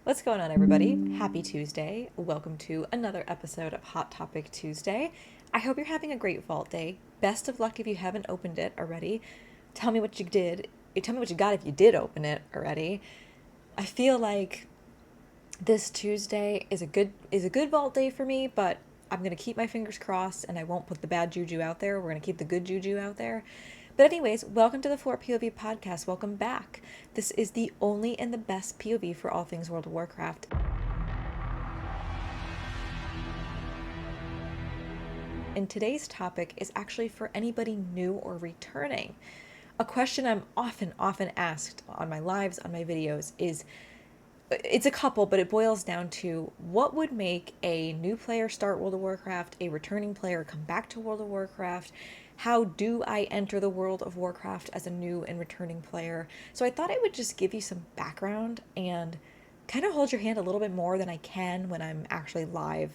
What's going on, everybody? Happy Tuesday. Welcome to another episode of Hot Topic Tuesday. I hope you're having a great Vault Day. Best of luck if you haven't opened it already. Tell me what you did. Tell me what you got if you did open it already. I feel like this Tuesday is a good Vault Day for me, but I'm going to keep my fingers crossed and I won't put the bad juju out there. We're going to keep the good juju out there. But anyways, welcome to the Floor POV Podcast. Welcome back. This is the only and the best POV for all things World of Warcraft. And today's topic is actually for anybody new or returning. A question I'm often asked on my lives, on my videos is, it's a couple, but it boils down to what would make a new player start World of Warcraft, a returning player come back to World of Warcraft? How do I enter the world of Warcraft as a new and returning player? So I thought I would just give you some background and kind of hold your hand a little bit more than I can when I'm actually live.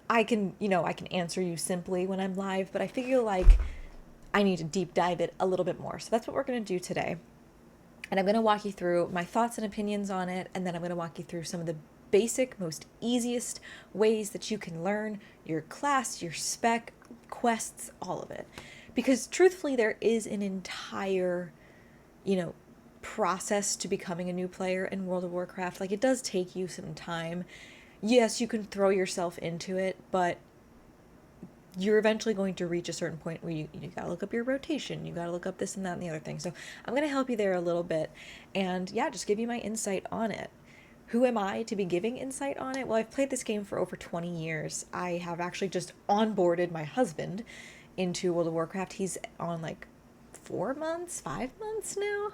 I can answer you simply when I'm live, but I figure like I need to deep dive it a little bit more. So that's what we're going to do today. And I'm going to walk you through my thoughts and opinions on it, and then I'm going to walk you through some of the basic, most easiest ways that you can learn your class, your spec, quests, all of it. Because truthfully, there is an entire, process to becoming a new player in World of Warcraft. Like, it does take you some time. Yes, you can throw yourself into it, but you're eventually going to reach a certain point where you gotta look up your rotation, you gotta look up this and that and the other thing. So I'm gonna help you there a little bit and just give you my insight on it. Who am I to be giving insight on it? Well, I've played this game for over 20 years. I have actually just onboarded my husband into World of Warcraft. He's on like 5 months now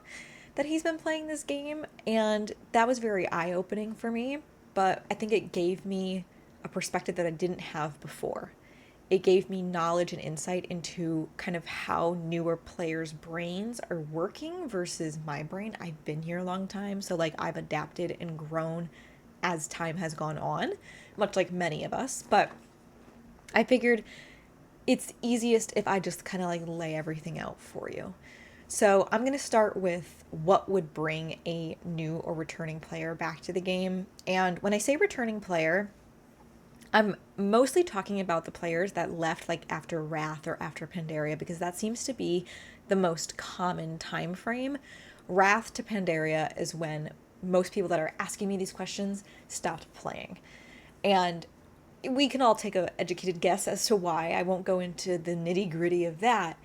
that he's been playing this game, and that was very eye-opening for me, but I think it gave me a perspective that I didn't have before. It gave me knowledge and insight into kind of how newer players' brains are working versus my brain. I've been here a long time, so like I've adapted and grown as time has gone on, much like many of us. But I figured it's easiest if I just kind of like lay everything out for you. So I'm going to start with what would bring a new or returning player back to the game. And when I say returning player, I'm mostly talking about the players that left like after Wrath or after Pandaria, because that seems to be the most common time frame. Wrath to Pandaria is when most people that are asking me these questions stopped playing. And we can all take an educated guess as to why. I won't go into the nitty-gritty of that.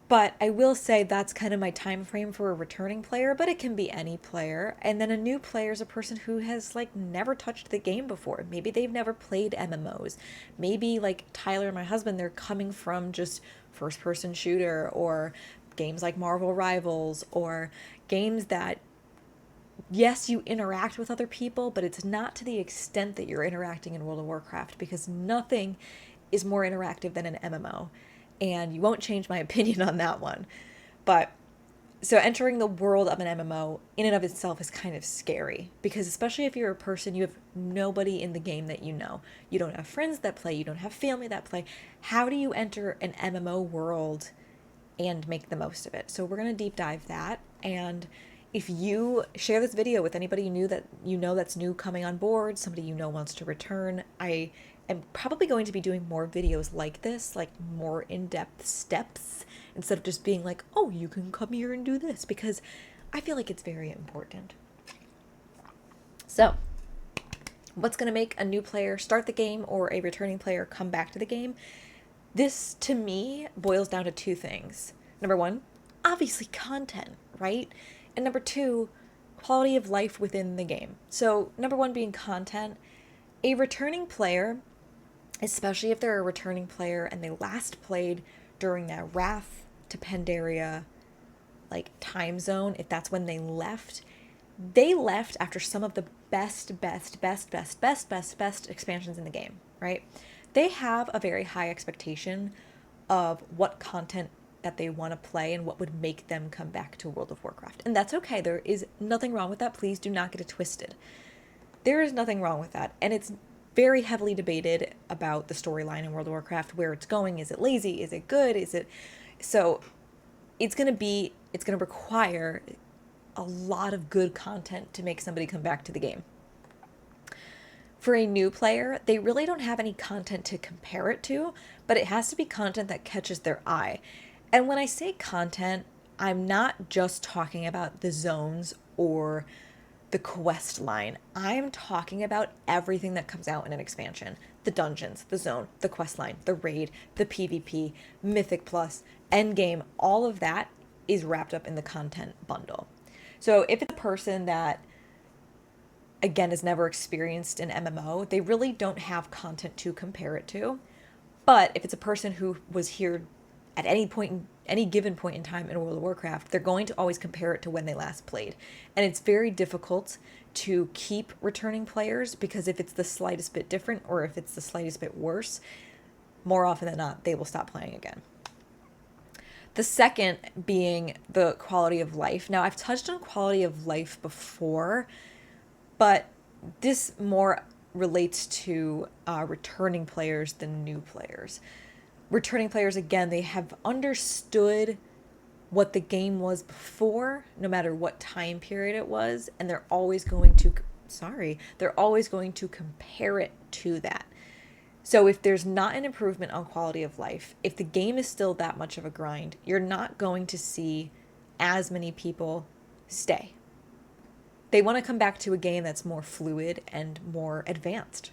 But I will say that's kind of my time frame for a returning player, but it can be any player. And then a new player is a person who has like never touched the game before. Maybe they've never played MMOs. Maybe like Tyler and my husband, they're coming from just first-person shooter or games like Marvel Rivals or games that, yes, you interact with other people, but it's not to the extent that you're interacting in World of Warcraft, because nothing is more interactive than an MMO. And you won't change my opinion on that one. But so entering the world of an MMO in and of itself is kind of scary, because especially if you're a person, you have nobody in the game that you know. You don't have friends that play, you don't have family that play. How do you enter an MMO world and make the most of it? So we're going to deep dive that. And if you share this video with anybody that's new coming on board, somebody you know wants to return, I am probably going to be doing more videos like this, like more in-depth steps, instead of just being like, oh, you can come here and do this, because I feel like it's very important. So, what's going to make a new player start the game or a returning player come back to the game? This, to me, boils down to two things. Number one, obviously content, right? And number two, quality of life within the game. So, number one being content. A returning player, especially if they're a returning player and they last played during that Wrath to Pandaria like time zone, if that's when they left after some of the best expansions in the game, right? They have a very high expectation of what content that they want to play and what would make them come back to World of Warcraft. And that's okay. There is nothing wrong with that. Please do not get it twisted. There is nothing wrong with that. And it's very heavily debated about the storyline in World of Warcraft, where it's going. Is it lazy? Is it good? So it's going to require a lot of good content to make somebody come back to the game. For a new player, they really don't have any content to compare it to, but it has to be content that catches their eye. And when I say content, I'm not just talking about the zones or the quest line. I'm talking about everything that comes out in an expansion. The dungeons, the zone, the quest line, the raid, the PvP, Mythic Plus, Endgame, all of that is wrapped up in the content bundle. So if it's a person that again has never experienced an MMO, they really don't have content to compare it to. But if it's a person who was here at any given point in time in World of Warcraft, they're going to always compare it to when they last played. And it's very difficult to keep returning players because if it's the slightest bit different or if it's the slightest bit worse, more often than not, they will stop playing again. The second being the quality of life. Now, I've touched on quality of life before, but this more relates to returning players than new players. Returning players, again, they have understood what the game was before, no matter what time period it was, and they're always going to compare it to that. So if there's not an improvement on quality of life, if the game is still that much of a grind, you're not going to see as many people stay. They want to come back to a game that's more fluid and more advanced.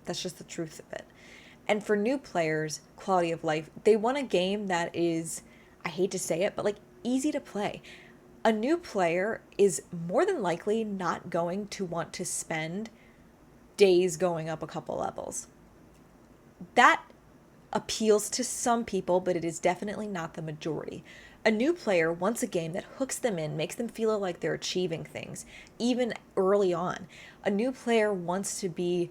That's just the truth of it. And for new players, quality of life, they want a game that is, I hate to say it, but like easy to play. A new player is more than likely not going to want to spend days going up a couple levels. That appeals to some people, but it is definitely not the majority. A new player wants a game that hooks them in, makes them feel like they're achieving things, even early on. A new player wants to be,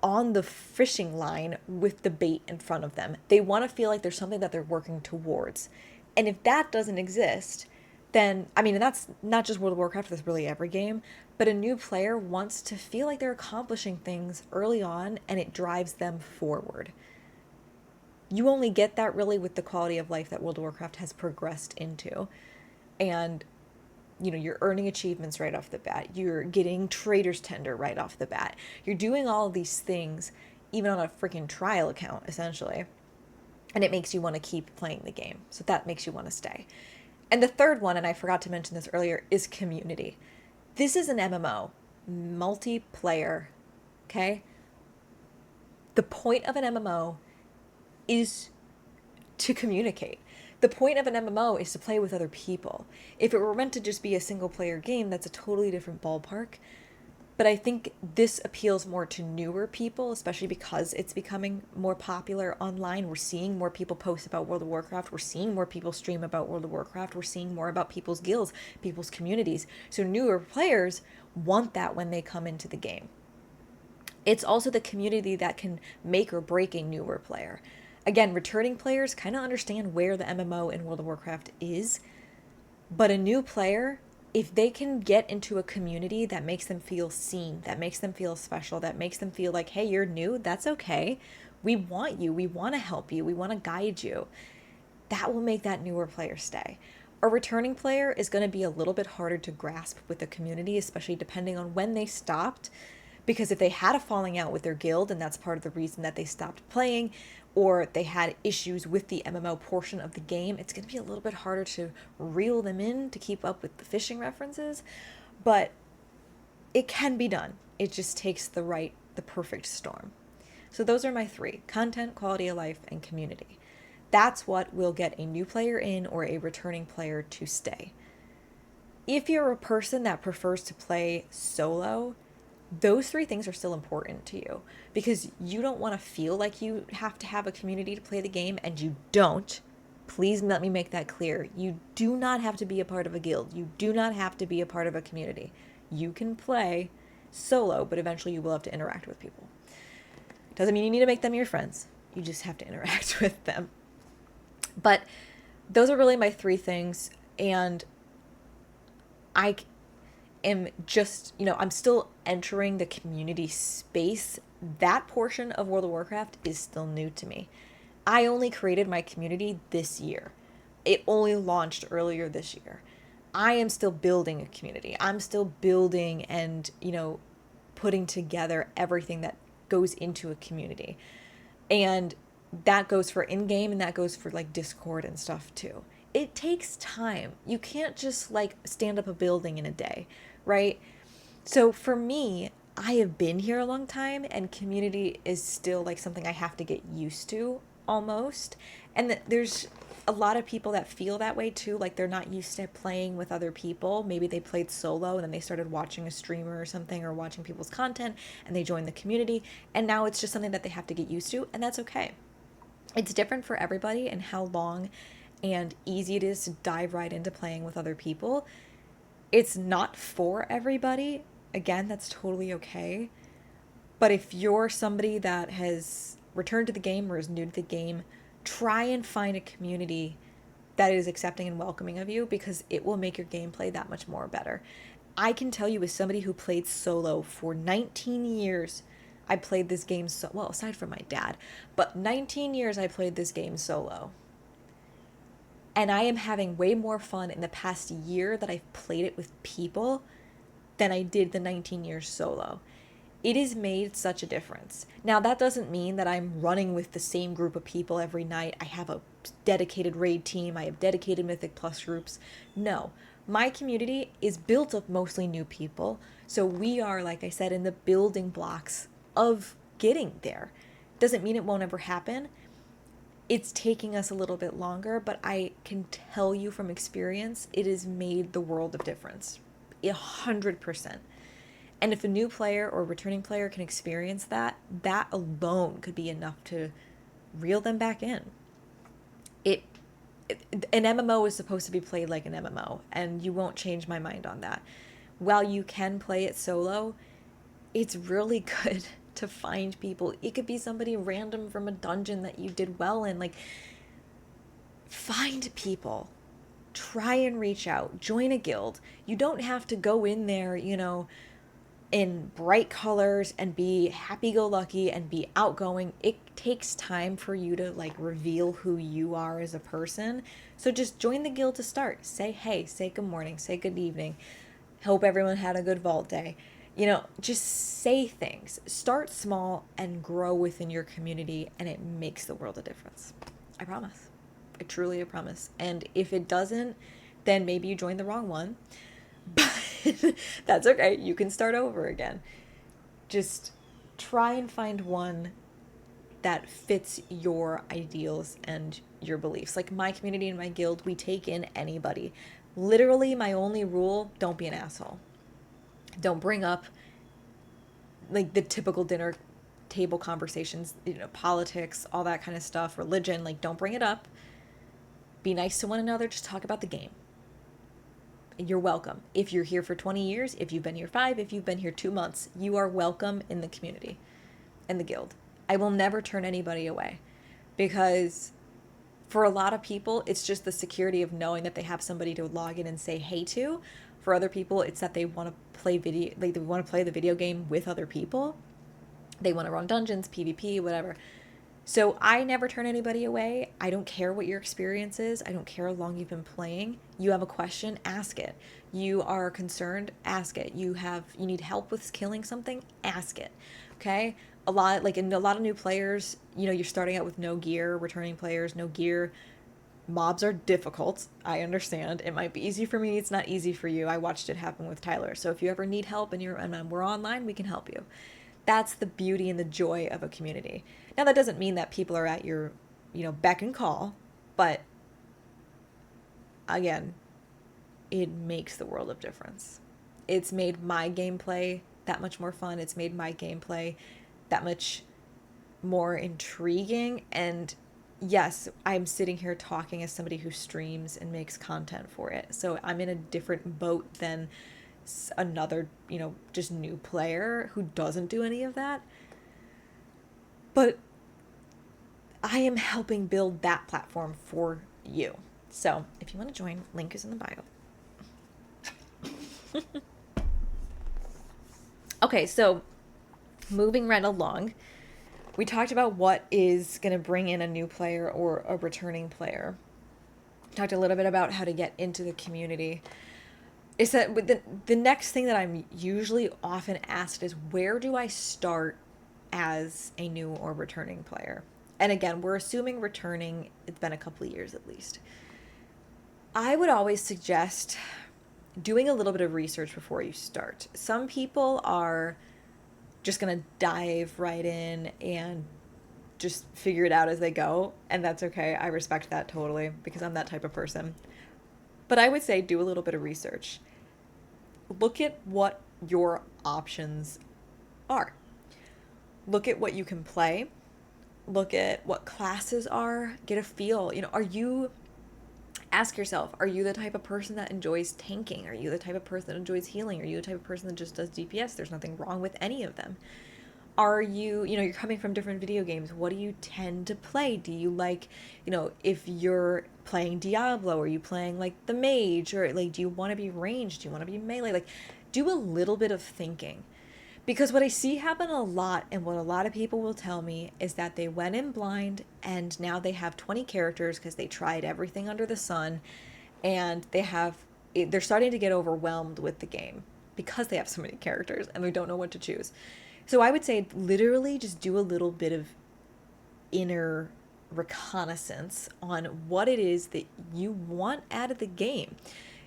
on the fishing line with the bait in front of them. They want to feel like there's something that they're working towards. And if that doesn't exist, then, and that's not just World of Warcraft, that's really every game, but a new player wants to feel like they're accomplishing things early on and it drives them forward. You only get that really with the quality of life that World of Warcraft has progressed into. And, you're earning achievements right off the bat. You're getting Trader's Tender right off the bat. You're doing all of these things, even on a freaking trial account, essentially. And it makes you want to keep playing the game. So that makes you want to stay. And the third one, and I forgot to mention this earlier, is community. This is an MMO, multiplayer, okay? The point of an MMO is to communicate. The point of an MMO is to play with other people. If it were meant to just be a single player game, that's a totally different ballpark. But I think this appeals more to newer people, especially because it's becoming more popular online. We're seeing more people post about World of Warcraft. We're seeing more people stream about World of Warcraft. We're seeing more about people's guilds, people's communities. So newer players want that when they come into the game. It's also the community that can make or break a newer player. Again, returning players kind of understand where the MMO in World of Warcraft is, but a new player, if they can get into a community that makes them feel seen, that makes them feel special, that makes them feel like, hey, you're new, that's okay. We want you. We want to help you. We want to guide you. That will make that newer player stay. A returning player is going to be a little bit harder to grasp with the community, especially depending on when they stopped. Because if they had a falling out with their guild, and that's part of the reason that they stopped playing, or they had issues with the MMO portion of the game, it's going to be a little bit harder to reel them in to keep up with the fishing references. But it can be done. It just takes the perfect storm. So those are my three: content, quality of life, and community. That's what will get a new player in or a returning player to stay. If you're a person that prefers to play solo, those three things are still important to you because you don't want to feel like you have to have a community to play the game, and you don't. Please let me make that clear. You do not have to be a part of a guild. You do not have to be a part of a community. You can play solo, but eventually you will have to interact with people. Doesn't mean you need to make them your friends. You just have to interact with them. But those are really my three things, and I am just, I'm still entering the community space. That portion of World of Warcraft is still new to me. I only created my community this year. It only launched earlier this year. I am still building a community. I'm still building and, putting together everything that goes into a community. And that goes for in-game, and that goes for like Discord and stuff too. It takes time. You can't just like stand up a building in a day, right? So for me, I have been here a long time, and community is still like something I have to get used to almost. And there's a lot of people that feel that way too, like they're not used to playing with other people. Maybe they played solo and then they started watching a streamer or something, or watching people's content, and they joined the community, and now it's just something that they have to get used to, and that's okay. It's different for everybody and how long and easy it is to dive right into playing with other people. It's not for everybody. Again, that's totally okay. But if you're somebody that has returned to the game or is new to the game, try and find a community that is accepting and welcoming of you, because it will make your gameplay that much more better. I can tell you, as somebody who played solo for 19 years, I played this game well, aside from my dad, but 19 years I played this game solo. And I am having way more fun in the past year that I've played it with people than I did the 19 years solo. It has made such a difference. Now, that doesn't mean that I'm running with the same group of people every night. I have a dedicated raid team. I have dedicated Mythic Plus groups. No, my community is built of mostly new people. So we are, like I said, in the building blocks of getting there. Doesn't mean it won't ever happen. It's taking us a little bit longer, but I can tell you from experience, it has made the world of difference. 100%. And if a new player or returning player can experience that, that alone could be enough to reel them back in. An MMO is supposed to be played like an MMO, and you won't change my mind on that. While you can play it solo, it's really good to find people. It could be somebody random from a dungeon that you did well in. Like, find people. Try and reach out. Join a guild. You don't have to go in there, in bright colors and be happy-go-lucky and be outgoing. It takes time for you to like reveal who you are as a person. So just join the guild to start. Say hey, say good morning, say good evening. Hope everyone had a good vault day. Just say things. Start small and grow within your community, and it makes the world a difference. I promise. I truly promise. And if it doesn't, then maybe you joined the wrong one. But that's okay. You can start over again. Just try and find one that fits your ideals and your beliefs. Like my community and my guild, we take in anybody. Literally, my only rule, don't be an asshole. Don't bring up like the typical dinner table conversations, politics, all that kind of stuff, religion. Like, don't bring it up. Be nice to one another. Just talk about the game. You're welcome. If you're here for 20 years, if you've been here 5, if you've been here 2 months, you are welcome in the community and the guild. I will never turn anybody away, because for a lot of people, it's just the security of knowing that they have somebody to log in and say hey to. For other people, it's that they want to play they want to play the video game with other people. They want to run dungeons, PvP, whatever. So I never turn anybody away. I don't care what your experience is. I don't care how long you've been playing. You have a question, ask it. You are concerned, ask it. You need help with killing something, ask it. Okay? A lot of new players, you're starting out with no gear, returning players, no gear. Mobs are difficult. I understand. It might be easy for me. It's not easy for you. I watched it happen with Tyler. So if you ever need help and we're online, we can help you. That's the beauty and the joy of a community. Now, that doesn't mean that people are at your, beck and call, but again, it makes the world of difference. It's made my gameplay that much more fun. It's made my gameplay that much more intriguing. And yes, I'm sitting here talking as somebody who streams and makes content for it. So I'm in a different boat than another, just new player who doesn't do any of that. But I am helping build that platform for you. So if you want to join, link is in the bio. Okay, so moving right along, we talked about what is going to bring in a new player or a returning player. Talked a little bit about how to get into the community. is that the next thing that I'm usually often asked is, where do I start as a new or returning player? And again, we're assuming returning, it's been a couple of years at least. I would always suggest doing a little bit of research before you start. Some people are just going to dive right in and just figure it out as they go, and that's okay. I respect that totally because I'm that type of person. But I would say do a little bit of research. Look at what your options are. Look at what you can play. Look at what classes are. Get a feel. Ask yourself, are you the type of person that enjoys tanking? Are you the type of person that enjoys healing? Are you the type of person that just does DPS? There's nothing wrong with any of them. Are you, you're coming from different video games. What do you tend to play? Do you like, if you're playing Diablo, are you playing like the mage? Or like, do you want to be ranged? Do you want to be melee? Like, do a little bit of thinking. Because what I see happen a lot, and what a lot of people will tell me, is that they went in blind and now they have 20 characters because they tried everything under the sun, and they're starting to get overwhelmed with the game because they have so many characters and they don't know what to choose. So I would say literally just do a little bit of inner reconnaissance on what it is that you want out of the game.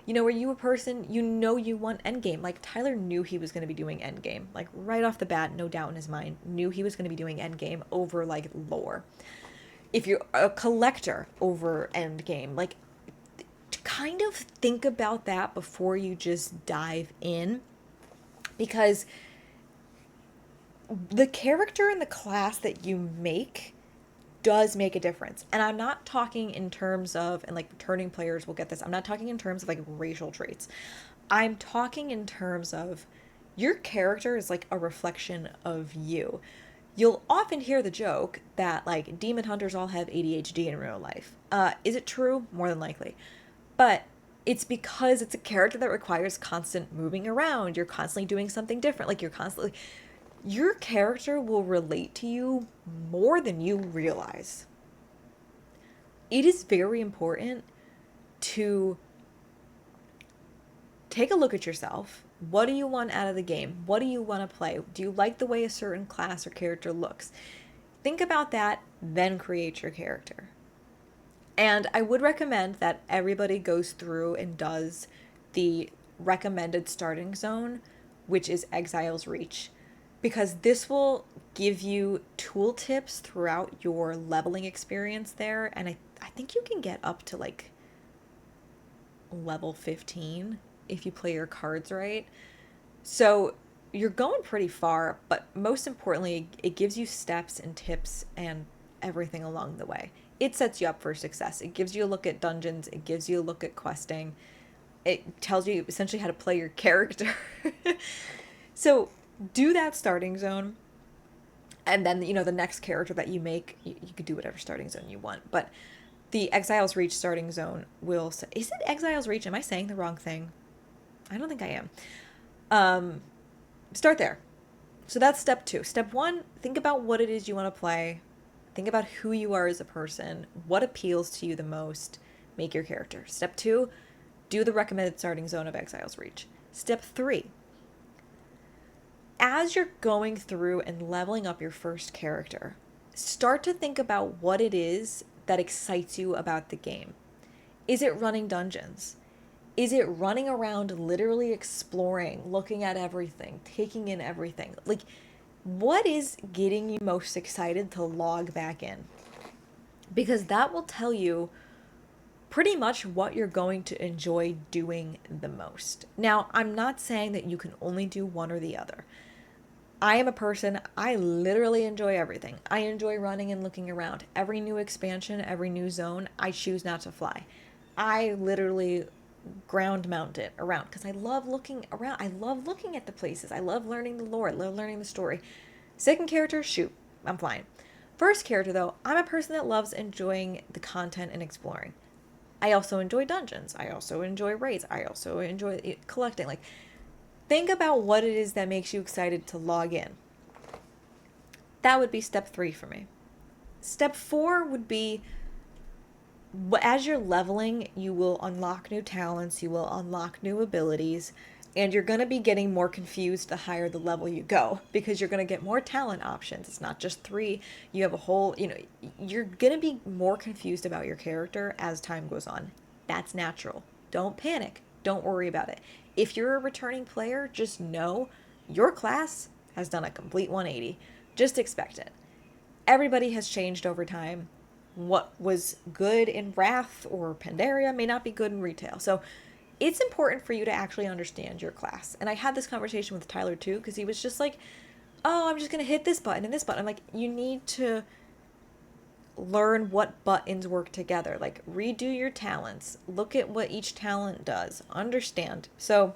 Are you a person, you want Endgame? Like, Tyler knew he was going to be doing Endgame. Like, right off the bat, no doubt in his mind, knew he was going to be doing Endgame over, like, lore. If you're a collector, over Endgame. Like, kind of think about that before you just dive in. Because the character and the class that you make does make a difference. And I'm not talking in terms of, and like returning players will get this, I'm not talking in terms of like racial traits. I'm talking in terms of your character is like a reflection of you. You'll often hear the joke that like demon hunters all have ADHD in real life. Is it true? More than likely. But it's because it's a character that requires constant moving around. You're constantly doing something different. Like, your character will relate to you more than you realize. It is very important to take a look at yourself. What do you want out of the game? What do you want to play? Do you like the way a certain class or character looks? Think about that, then create your character. And I would recommend that everybody goes through and does the recommended starting zone, which is Exile's Reach, because this will give you tool tips throughout your leveling experience there. And I think you can get up to like level 15 if you play your cards right. So you're going pretty far, but most importantly, it gives you steps and tips and everything along the way. It sets you up for success. It gives you a look at dungeons. It gives you a look at questing. It tells you essentially how to play your character. So do that starting zone, and then the next character that you make, you could do whatever starting zone you want, but the Exile's Reach starting zone will say, is it Exile's Reach? Am I saying the wrong thing? I don't think I am. Start there. So that's step 2. Step 1, think about what it is you want to play. Think about who you are as a person, what appeals to you the most. Make your character. Step 2, do the recommended starting zone of Exile's Reach. Step 3, as you're going through and leveling up your first character, start to think about what it is that excites you about the game. Is it running dungeons? Is it running around literally exploring, looking at everything, taking in everything? Like, what is getting you most excited to log back in? Because that will tell you pretty much what you're going to enjoy doing the most. Now, I'm not saying that you can only do one or the other. I am a person, I literally enjoy everything. I enjoy running and looking around. Every new expansion, every new zone, I choose not to fly. I literally ground mount it around because I love looking around. I love looking at the places. I love learning the lore. I love learning the story. Second character, shoot, I'm flying. First character, though, I'm a person that loves enjoying the content and exploring. I also enjoy dungeons. I also enjoy raids. I also enjoy collecting. Like, think about what it is that makes you excited to log in. That would be step 3 for me. Step 4 would be as you're leveling, you will unlock new talents, you will unlock new abilities, and you're going to be getting more confused the higher the level you go, because you're going to get more talent options. It's not just 3. You have a whole, you're going to be more confused about your character as time goes on. That's natural. Don't panic. Don't worry about it. If you're a returning player, just know your class has done a complete 180. Just expect it. Everybody has changed over time. What was good in Wrath or Pandaria may not be good in retail. So it's important for you to actually understand your class. And I had this conversation with Tyler too, because he was just like, oh, I'm just going to hit this button and this button. I'm like, you need to learn what buttons work together. Like, redo your talents. Look at what each talent does. Understand. So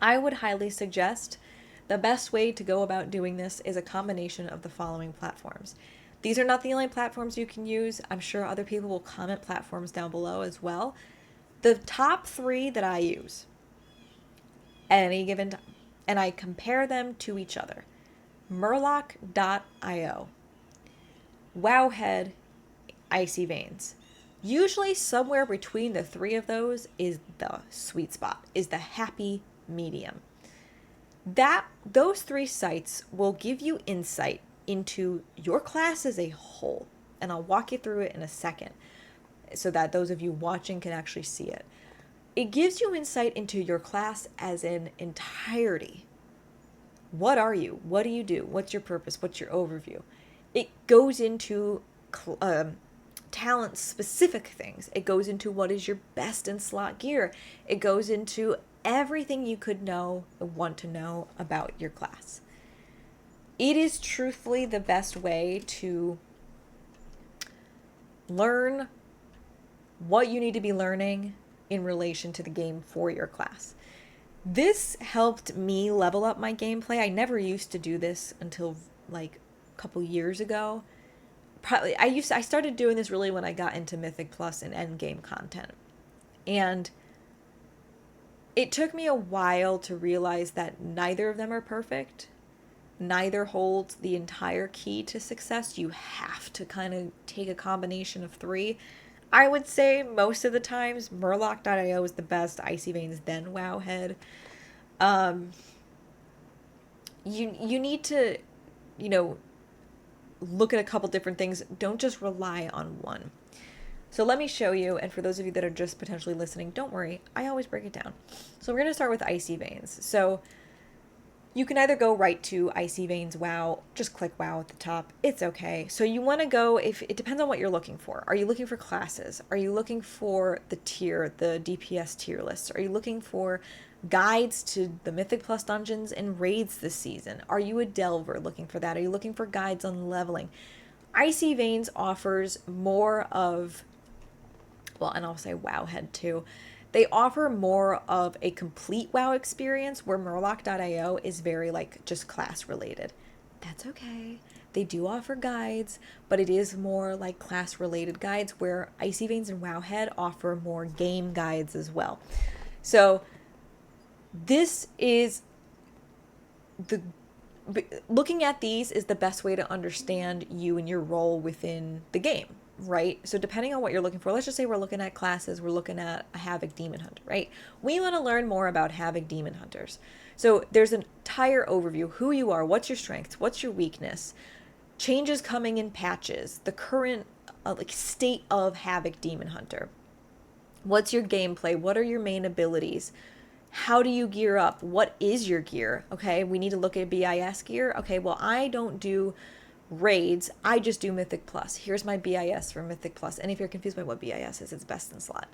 I would highly suggest the best way to go about doing this is a combination of the following platforms. These are not the only platforms you can use. I'm sure other people will comment platforms down below as well. The top 3 that I use at any given time, and I compare them to each other: Murloc.io, Wowhead, Icy Veins. Usually somewhere between the 3 of those is the sweet spot, is the happy medium. Those 3 sites will give you insight into your class as a whole, and I'll walk you through it in a second so that those of you watching can actually see it. It gives you insight into your class as an entirety. What are you? What do you do? What's your purpose? What's your overview? It goes into talent-specific things. It goes into what is your best in slot gear. It goes into everything you could want to know about your class. It is truthfully the best way to learn what you need to be learning in relation to the game for your class. This helped me level up my gameplay. I never used to do this until like a couple years ago. I started doing this really when I got into Mythic Plus and Endgame content. And it took me a while to realize that neither of them are perfect. Neither holds the entire key to success. You have to kind of take a combination of 3. I would say most of the times Murloc.io is the best, Icy Veins, then Wowhead. You need to, look at a couple different things. Don't just rely on one. So let me show you, and for those of you that are just potentially listening, don't worry, I always break it down. So we're going to start with Icy Veins. So you can either go right to Icy Veins WoW, just click WoW at the top. It's okay. So you want to go, if it depends on what you're looking for. Are you looking for classes? Are you looking for the DPS tier lists? Are you looking for guides to the Mythic Plus dungeons and raids this season? Are you a delver looking for that? Are you looking for guides on leveling? Icy Veins offers more of, well, and I'll say Wowhead too. They offer more of a complete WoW experience, where Murloc.io is very just class related. That's okay. They do offer guides, but it is more like class related guides, where Icy Veins and Wowhead offer more game guides as well. So this is looking at these is the best way to understand you and your role within the game. Right? So depending on what you're looking for, let's just say we're looking at classes, we're looking at a Havoc Demon Hunter, right? We want to learn more about Havoc Demon Hunters. So there's an entire overview, who you are, what's your strengths, what's your weakness, changes coming in patches, the current state of Havoc Demon Hunter. What's your gameplay? What are your main abilities? How do you gear up? What is your gear? Okay, we need to look at BIS gear. Okay, well, I don't do raids, I just do Mythic Plus. Here's my BIS for Mythic Plus. And if you're confused by what BIS is, it's best in slot.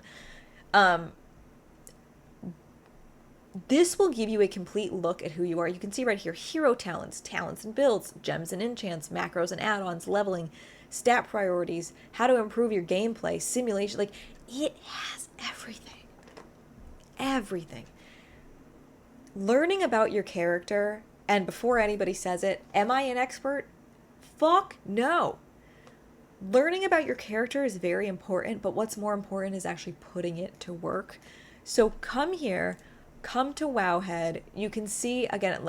This will give you a complete look at who you are. You can see right here, hero talents, talents and builds, gems and enchants, macros and add-ons, leveling, stat priorities, how to improve your gameplay, simulation. It has everything. Everything. Learning about your character, and before anybody says it, am I an expert? Fuck no. Learning about your character is very important, but what's more important is actually putting it to work. So come here, come to Wowhead. You can see, again,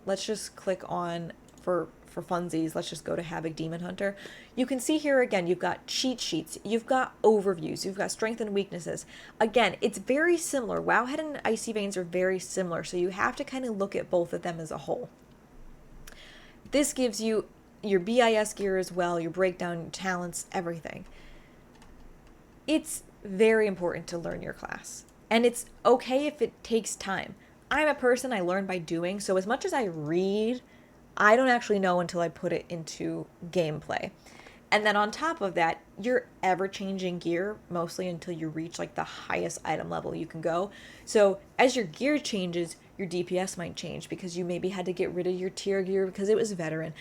let's just click on for funsies, let's just go to Havoc Demon Hunter. You can see here again, you've got cheat sheets, you've got overviews, you've got strength and weaknesses. Again, it's very similar. Wowhead and Icy Veins are very similar, so you have to kind of look at both of them as a whole. This gives you your BIS gear as well, your breakdown, your talents, everything. It's very important to learn your class. And it's okay if it takes time. I'm a person, I learn by doing, so as much as I read, I don't actually know until I put it into gameplay. And then on top of that, you're ever-changing gear, mostly until you reach like the highest item level you can go. So as your gear changes, your DPS might change because you maybe had to get rid of your tier gear because it was veteran.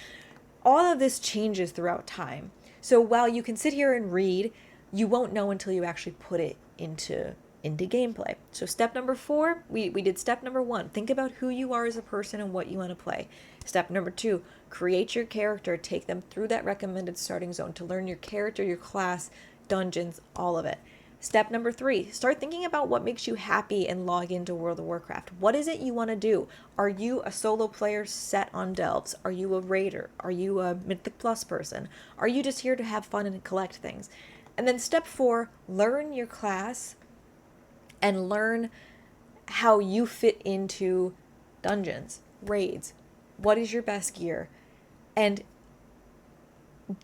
All of this changes throughout time. So while you can sit here and read, you won't know until you actually put it into gameplay. So step number 4, we did step number 1. Think about who you are as a person and what you want to play. Step number 2, create your character. Take them through that recommended starting zone to learn your character, your class, dungeons, all of it. Step number 3, start thinking about what makes you happy and log into World of Warcraft. What is it you want to do? Are you a solo player set on delves? Are you a raider? Are you a Mythic Plus person? Are you just here to have fun and collect things? And then step 4, learn your class and learn how you fit into dungeons, raids. What is your best gear? And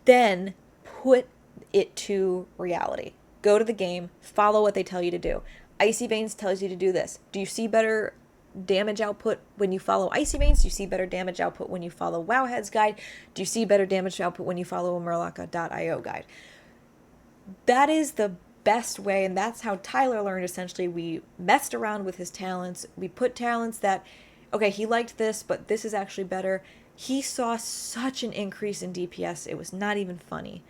then put it to reality. Go to the game, follow what they tell you to do. Icy Veins tells you to do this. Do you see better damage output when you follow Icy Veins? Do you see better damage output when you follow Wowhead's guide? Do you see better damage output when you follow a Murloc.io guide? That is the best way, and that's how Tyler learned. Essentially, we messed around with his talents. We put talents that, okay, he liked this, but this is actually better. He saw such an increase in DPS, it was not even funny.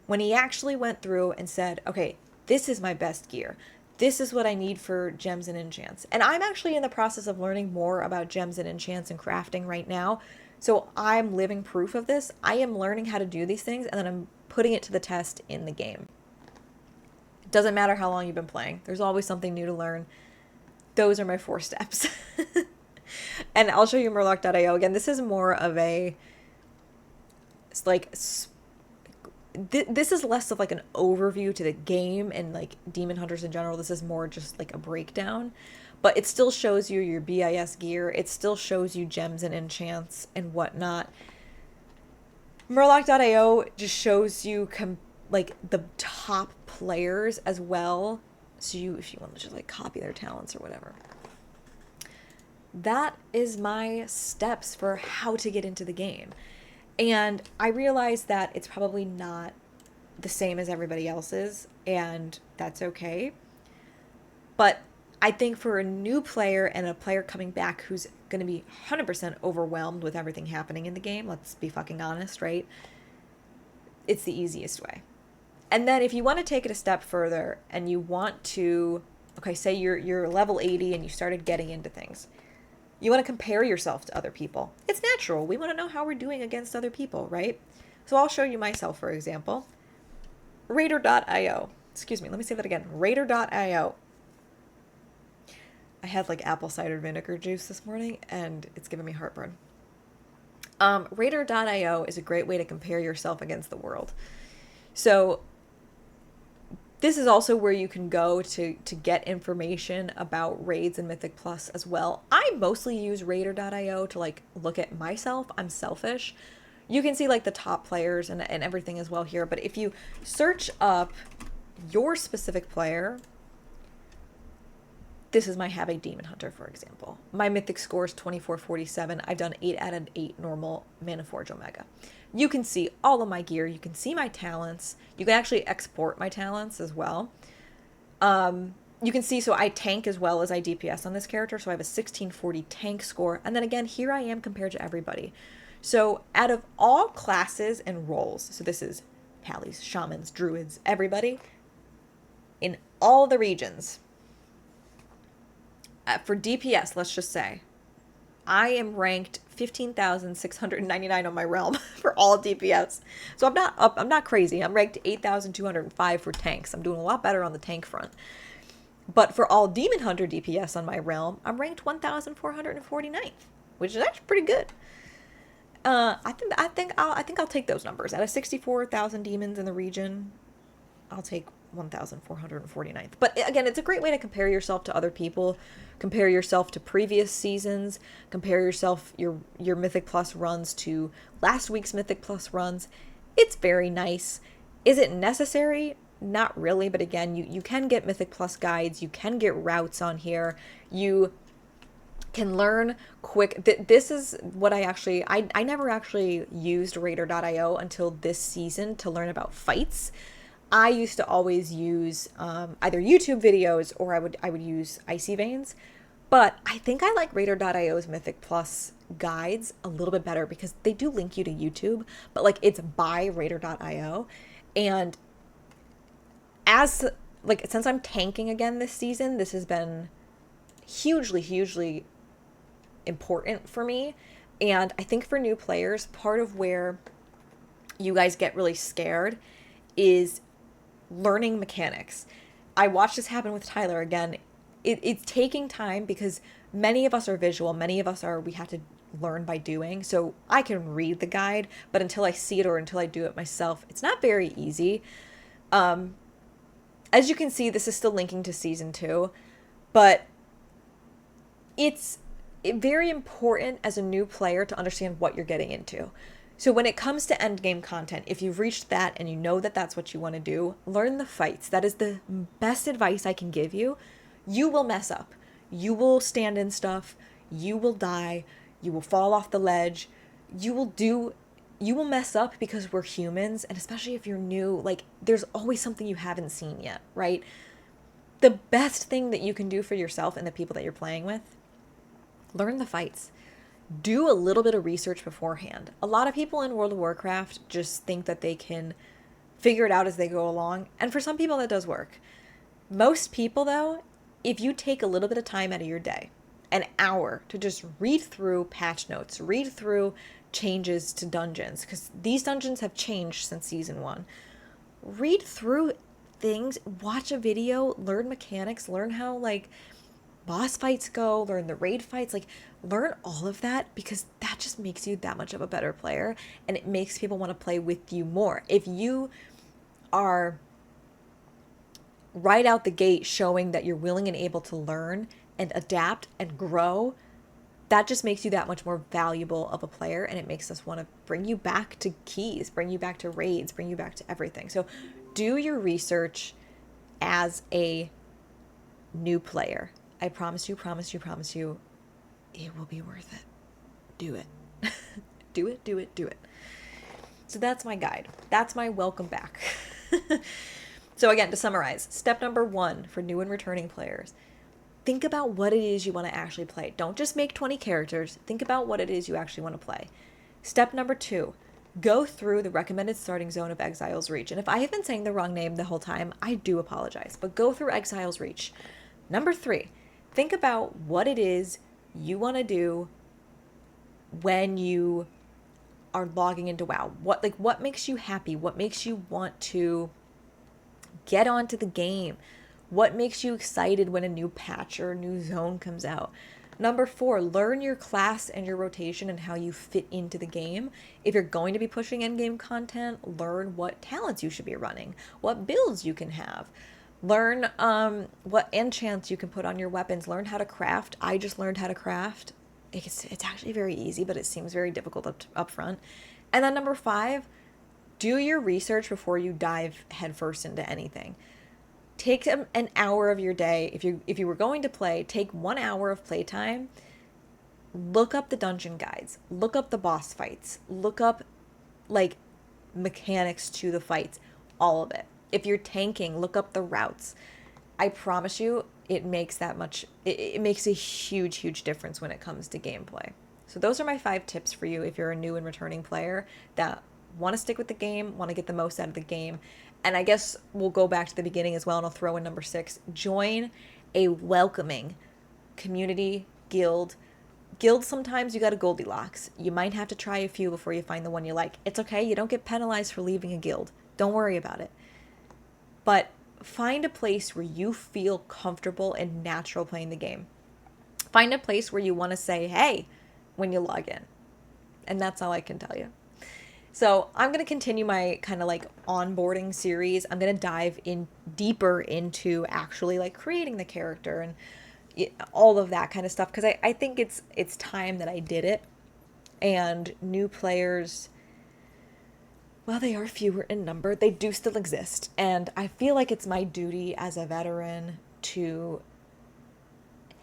When he actually went through and said, okay, this is my best gear. This is what I need for gems and enchants. And I'm actually in the process of learning more about gems and enchants and crafting right now. So I'm living proof of this. I am learning how to do these things, and then I'm putting it to the test in the game. It doesn't matter how long you've been playing. There's always something new to learn. Those are my 4 steps. And I'll show you Murloc.io. Again, this is more of a, it's like, this is less of like an overview to the game and like Demon Hunters in general. This is more just like a breakdown. But it still shows you your BIS gear. It still shows you gems and enchants and whatnot. Murloc.io just shows you like the top players as well. So if you want to just like copy their talents or whatever. That is my steps for how to get into the game. And I realize that it's probably not the same as everybody else's, and that's okay. But I think for a new player and a player coming back who's going to be 100% overwhelmed with everything happening in the game, let's be fucking honest, right? It's the easiest way. And then if you want to take it a step further and you want to, okay, say you're level 80 and you started getting into things. You want to compare yourself to other people. It's natural. We want to know how we're doing against other people, right? So I'll show you myself, for example. Raider.io. Excuse me, let me say that again. Raider.io. I had like apple cider vinegar juice this morning and it's giving me heartburn. Raider.io is a great way to compare yourself against the world. So this is also where you can go to get information about raids and Mythic Plus as well. I mostly use Raider.io to like look at myself. I'm selfish. You can see like the top players and everything as well here. But if you search up your specific player, this is my Havoc Demon Hunter, for example. My Mythic score is 2447. I've done 8 out of 8 normal Mana Forge Omega. You can see all of my gear. You can see my talents. You can actually export my talents as well. You can see, so I tank as well as I DPS on this character. So I have a 1640 tank score. And then again, here I am compared to everybody. So out of all classes and roles, so this is Pallies, Shamans, Druids, everybody, in all the regions, for DPS, let's just say, I am ranked 15,699 on my realm for all DPS. So I'm not crazy. I'm ranked 8,205 for tanks. I'm doing a lot better on the tank front. But for all Demon Hunter DPS on my realm, I'm ranked 1,449th, which is actually pretty good. I think I'll take those numbers. Out of 64,000 demons in the region, I'll take 1,449th. But again, it's a great way to compare yourself to other people, compare yourself to previous seasons, compare yourself your Mythic Plus runs to last week's Mythic Plus runs. It's very nice. Is it necessary? Not really, but again, you can get Mythic Plus guides, you can get routes on here. You can learn quick. This is what I never actually used Raider.io until this season to learn about fights. I used to always use either YouTube videos or I would use Icy Veins. But I think I like Raider.io's Mythic Plus guides a little bit better because they do link you to YouTube, but like it's by Raider.io. And as like since I'm tanking again this season, this has been hugely important for me. And I think for new players, part of where you guys get really scared is learning mechanics. I watched this happen with Tyler again. It's taking time because many of us are visual. Many of us we have to learn by doing. So I can read the guide, but until I see it or until I do it myself, it's not very easy. As you can see, this is still linking to season 2, but it's very important as a new player to understand what you're getting into. So when it comes to endgame content, if you've reached that and you know that that's what you want to do, learn the fights. That is the best advice I can give you. You will mess up. You will stand in stuff. You will die. You will fall off the ledge. You will mess up because we're humans. And especially if you're new, like there's always something you haven't seen yet, right? The best thing that you can do for yourself and the people that you're playing with, learn the fights. Do a little bit of research beforehand. A lot of people in World of Warcraft just think that they can figure it out as they go along. And for some people that does work. Most people though, if you take a little bit of time out of your day, an hour to just read through patch notes, read through changes to dungeons, because these dungeons have changed since season 1. Read through things, watch a video, learn mechanics, learn how like boss fights go, learn the raid fights, like learn all of that because that just makes you that much of a better player and it makes people want to play with you more. If you are right out the gate showing that you're willing and able to learn and adapt and grow, that just makes you that much more valuable of a player and it makes us want to bring you back to keys, bring you back to raids, bring you back to everything. So do your research as a new player. I promise you, it will be worth it. Do it. do it. So that's my guide. That's my welcome back. So again, to summarize, step number 1 for new and returning players, think about what it is you want to actually play. Don't just make 20 characters. Think about what it is you actually want to play. Step number 2, go through the recommended starting zone of Exile's Reach. And if I have been saying the wrong name the whole time, I do apologize, but go through Exile's Reach. Number 3, think about what it is you want to do when you are logging into WoW. What makes you happy? What makes you want to get onto the game? What makes you excited when a new patch or a new zone comes out? Number 4, learn your class and your rotation and how you fit into the game. If you're going to be pushing endgame content, learn what talents you should be running, what builds you can have. Learn what enchants you can put on your weapons. Learn how to craft. I just learned how to craft. It's actually very easy, but it seems very difficult up front. And then number 5, do your research before you dive headfirst into anything. Take an hour of your day. If you were going to play, take 1 hour of playtime. Look up the dungeon guides. Look up the boss fights. Look up like mechanics to the fights. All of it. If you're tanking, look up the routes. I promise you, it makes it makes a huge difference when it comes to gameplay. So those are my 5 tips for you if you're a new and returning player that want to stick with the game, want to get the most out of the game. And I guess we'll go back to the beginning as well, and I'll throw in number 6. Join a welcoming community, guild. Guilds, sometimes you got a Goldilocks. You might have to try a few before you find the one you like. It's okay. You don't get penalized for leaving a guild. Don't worry about it. But find a place where you feel comfortable and natural playing the game. Find a place where you want to say, hey, when you log in. And that's all I can tell you. So I'm going to continue my kind of like onboarding series. I'm going to dive in deeper into actually like creating the character and all of that kind of stuff, because I think it's time that I did it. And new players, well, they are fewer in number. They do still exist. And I feel like it's my duty as a veteran to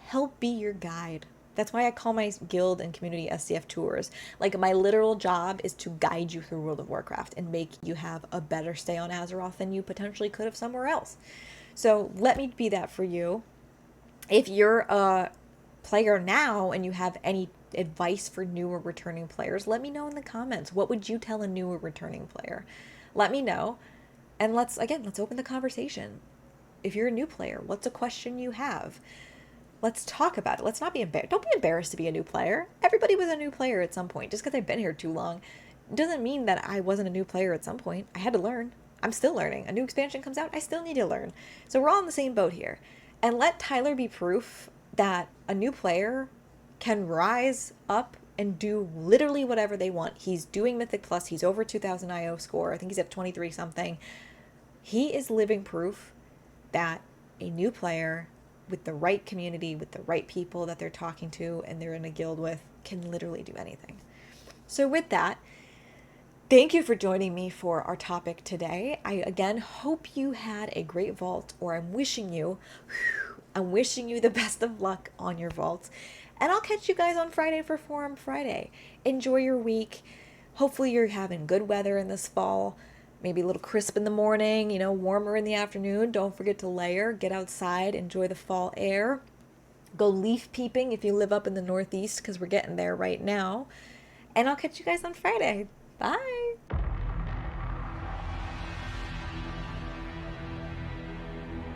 help be your guide. That's why I call my guild and community SCF tours. Like, my literal job is to guide you through World of Warcraft and make you have a better stay on Azeroth than you potentially could have somewhere else. So let me be that for you. If you're a player now and you have any advice for newer returning players, let me know in the comments. What would you tell a newer returning player? Let me know. And let's open the conversation. If you're a new player, what's a question you have? Let's talk about it. Let's not be embarrassed. Don't be embarrassed to be a new player. Everybody was a new player at some point. Just because I've been here too long doesn't mean that I wasn't a new player at some point. I had to learn. I'm still learning. A new expansion comes out, I still need to learn. So we're all in the same boat here. And let Tyler be proof that a new player can rise up and do literally whatever they want. He's doing Mythic Plus. He's over 2,000 IO score. I think he's at 23 something. He is living proof that a new player with the right community, with the right people that they're talking to and they're in a guild with, can literally do anything. So with that, thank you for joining me for our topic today. I again hope you had a great vault, or I'm wishing you the best of luck on your vault. And I'll catch you guys on Friday for Forum Friday. Enjoy your week. Hopefully you're having good weather in this fall. Maybe a little crisp in the morning, warmer in the afternoon. Don't forget to layer, get outside, enjoy the fall air. Go leaf peeping if you live up in the Northeast, because we're getting there right now. And I'll catch you guys on Friday. Bye.